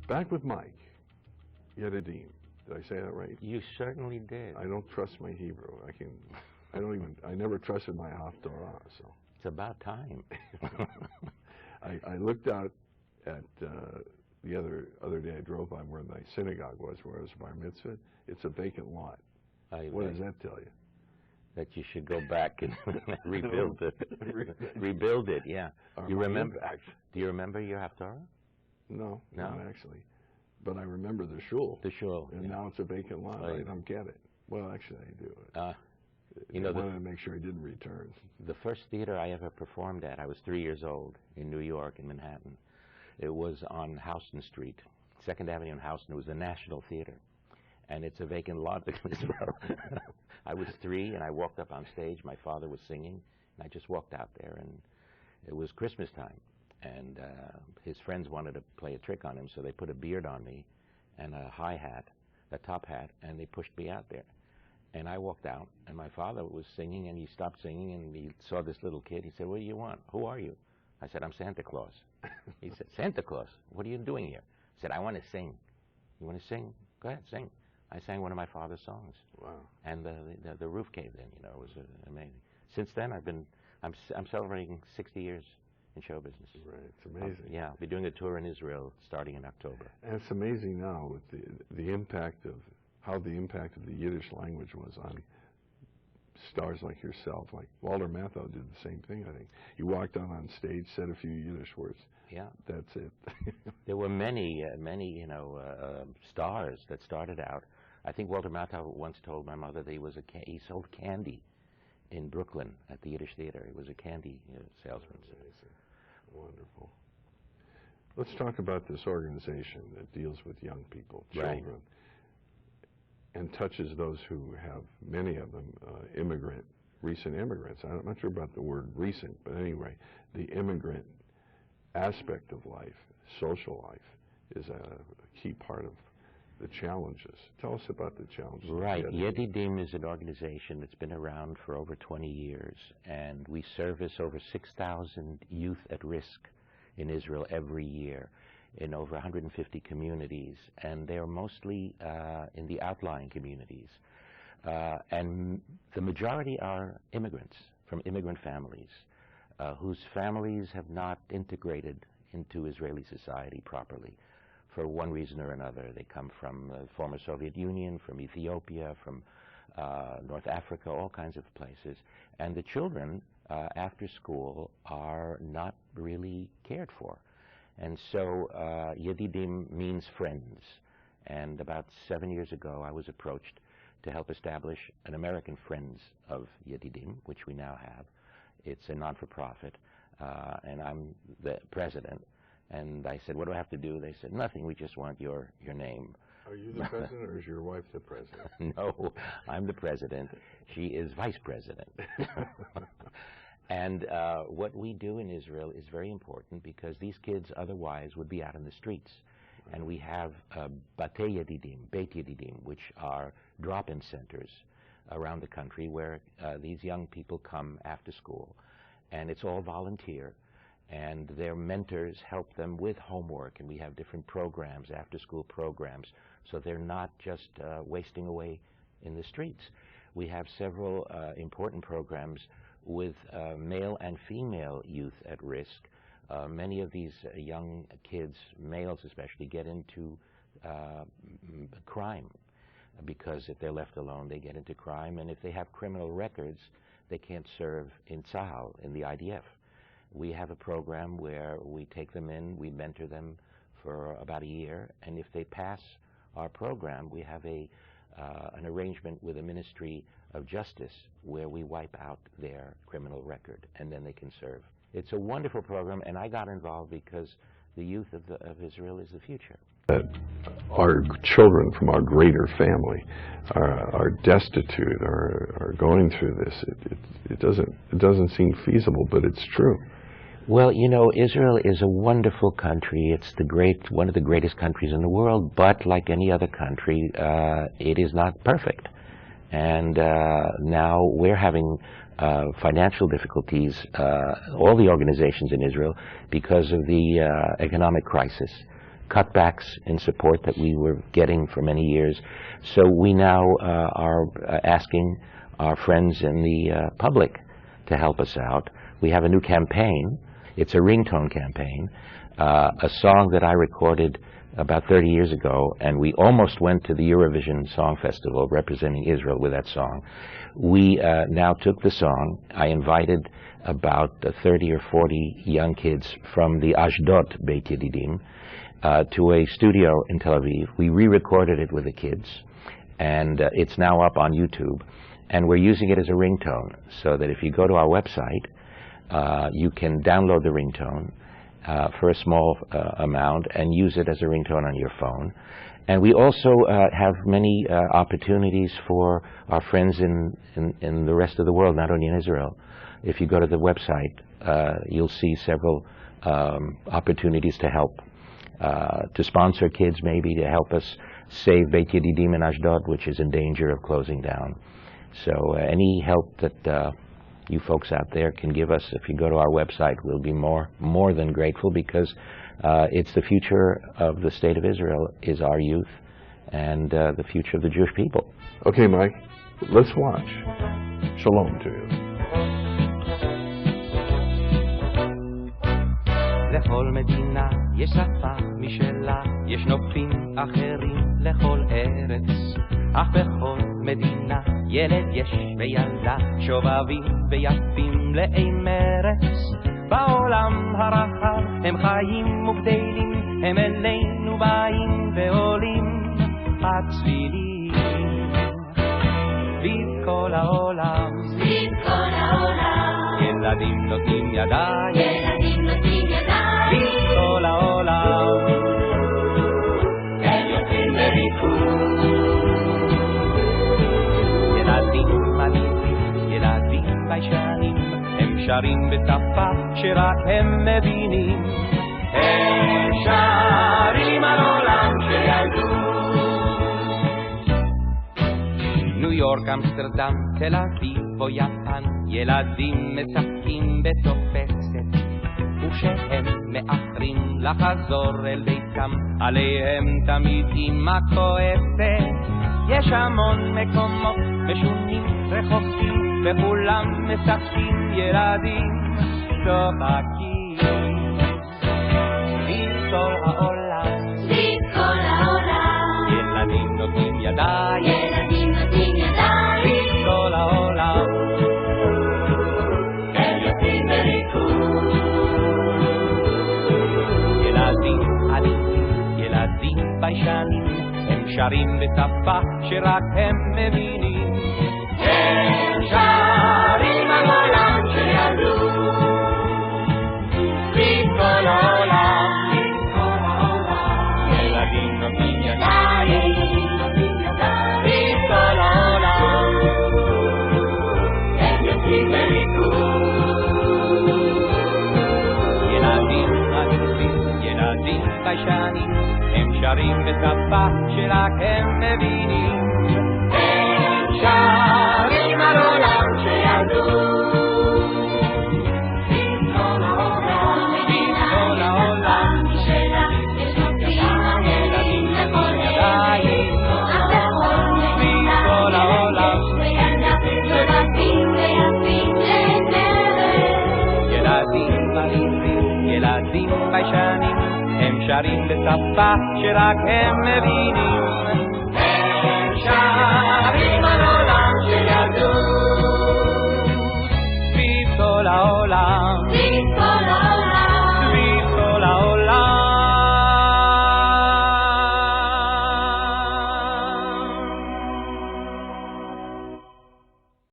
Back with Mike. Yedidim. Did I say that right? You certainly did. I don't trust my Hebrew. I never trusted my Haftarah, so. It's about time. I looked out at the other day. I drove by where my synagogue was, where I was bar mitzvah. It's a vacant lot. What does that tell you? That you should go back and rebuild it. Rebuild it, yeah. You remember? Do you remember your Haftarah? No, not actually. But I remember the shul. The shul. And now it's a vacant lot. I don't get it. Well, actually, I do. You know, I wanted to make sure I didn't return. The first theater I ever performed at, I was 3 years old in New York, in Manhattan. It was on Houston Street, 2nd Avenue in Houston. It was the National Theater. And it's a vacant lot because I was 3 and I walked up on stage. My father was singing, and I just walked out there, and it was Christmas time. And his friends wanted to play a trick on him, so they put a beard on me and a high hat, a top hat, and they pushed me out there. And I walked out, and my father was singing, and he stopped singing, and he saw this little kid. He said, "What do you want? Who are you?" I said, "I'm Santa Claus." He said, "Santa Claus? What are you doing here?" I said, "I want to sing." "You want to sing? Go ahead, sing." I sang one of my father's songs. Wow. And the roof caved in, you know. It was amazing. Since then, I'm celebrating 60 years in show business. Right, it's amazing. Yeah, I'll be doing a tour in Israel starting in October. And it's amazing now with the impact of how the impact of the Yiddish language was on stars like yourself. Like Walter Matthau did the same thing, I think. He walked out on stage, said a few Yiddish words. Yeah. That's it. There were many, stars that started out. I think Walter Matthau once told my mother that he sold candy in Brooklyn at the Yiddish Theater. He was a candy salesman. Amazing. Wonderful. Let's talk about this organization that deals with young people, children, right, and touches those who have, many of them, recent immigrants. I'm not sure about the word recent, but anyway, the immigrant aspect of life, social life, is a key part of the challenges. Tell us about the challenges. Right. Yedidim is an organization that's been around for over 20 years, and we service over 6,000 youth at risk in Israel every year in over 150 communities, and they're mostly in the outlying communities. And the majority are immigrants from immigrant families whose families have not integrated into Israeli society properly. For one reason or another. They come from the former Soviet Union, from Ethiopia, from North Africa, all kinds of places. And the children, after school, are not really cared for. And so Yedidim means friends. And about 7 years ago, I was approached to help establish an American Friends of Yedidim, which we now have. It's a non-for-profit, and I'm the president. And I said, "What do I have to do?" They said, "Nothing, we just want your name." Are you the president, or is your wife the president? No, I'm the president. She is vice president. And what we do in Israel is very important because these kids otherwise would be out in the streets. And we have Batei Yedidim, Beit Yedidim, which are drop-in centers around the country where these young people come after school. And it's all volunteer. And their mentors help them with homework, and we have different programs, after-school programs, so they're not just wasting away in the streets. We have several important programs with male and female youth at risk. Many of these young kids, males especially, get into crime because if they're left alone, they get into crime, and if they have criminal records, they can't serve in Tzahal, in the IDF. We have a program where we take them in, we mentor them for about a year, and if they pass our program, we have an arrangement with the Ministry of Justice where we wipe out their criminal record, and then they can serve. It's a wonderful program, and I got involved because the youth of Israel is the future. That our children from our greater family are destitute, are going through this. It doesn't seem feasible, but it's true. Well, you know, Israel is a wonderful country. It's one of the greatest countries in the world, but like any other country, it is not perfect. And now we're having financial difficulties, all the organizations in Israel, because of the economic crisis. cutbacks in support that we were getting for many years. So we now are asking our friends in the public to help us out. We have a new campaign. It's a ringtone campaign, a song that I recorded about 30 years ago, and we almost went to the Eurovision Song Festival representing Israel with that song. We now took the song. I invited about 30 or 40 young kids from the Ashdod Beit Yedidim to a studio in Tel Aviv. We re-recorded it with the kids, and it's now up on YouTube. And we're using it as a ringtone, so that if you go to our website, you can download the ringtone for a small amount and use it as a ringtone on your phone. And we also have many opportunities for our friends in the rest of the world, not only in Israel. If you go to the website, you'll see several opportunities to help, to sponsor kids maybe, to help us save Beit Yedidim in Ashdod, which is in danger of closing down. So any help that you folks out there can give us, if you go to our website, we'll be more than grateful, because it's the future of the state of Israel is our youth, and the future of the Jewish people. Okay, Mike, let's watch. Shalom to you. לכל מדינה יש שפה משלה, יש נופים אחרים לכל ארץ, אך בכל מדינה ילד יש וילדה, שובבים ויפים לאין מרץ. בעולם הרחב הם חיים וגדלים, הם אלינו באים ועולים הצלילים. סביב כל העולם, סביב כל העולם, ילדים נותנים ידיים, ילדים נותנים ידיים, סביב כל העולם, הם יוצאים בריקוד. ילדים מליבים, ילדים ביישנים, הם שרים בשפה שרק הם מבינים. הם שרים על עולם שילדו. ניו יורק, אמסטרדם, תל אביב או יפן, ילדים משחקים בתופסת, ושהם מאחרים לחזור אל ביתם, עליהם תמיד אמא כועסת. יש המון מקומות משונים רחוקים, וכולם משחקים ילדים צוחקים. סביב כל העולם, סביב כל העולם, ילדים נותנים ידיים, ילדים נותנים ידיים, סביב כל העולם, הם יוצאים בריקוד. ילדים עליבים, ילדים ביישנים, הם שרים בשפה שרק הם מבינים. הם שרים על עולם שילדו. סביב כל העולם, סביב כל העולם, ילדים נותנים ידיים, ילדים נותנים ידיים, סביב כל העולם, הם יוצאים בריקוד. ילדים עליבים, ילדים ביישנים, הם שרים בשפה שרק הם מבינים. הם שרים על עולם שילדו. סביב כל העולם, סביב כל העולם, יש נופים ילדים לכל ידיים. סביב כל העולם, שובבים ויפים לנרץ. ילדים מליבים, ילדים ביישנים, הם שרים בשפה שרק הם מבינים. הם שרים על עולם שילדו. סביב כל העולם,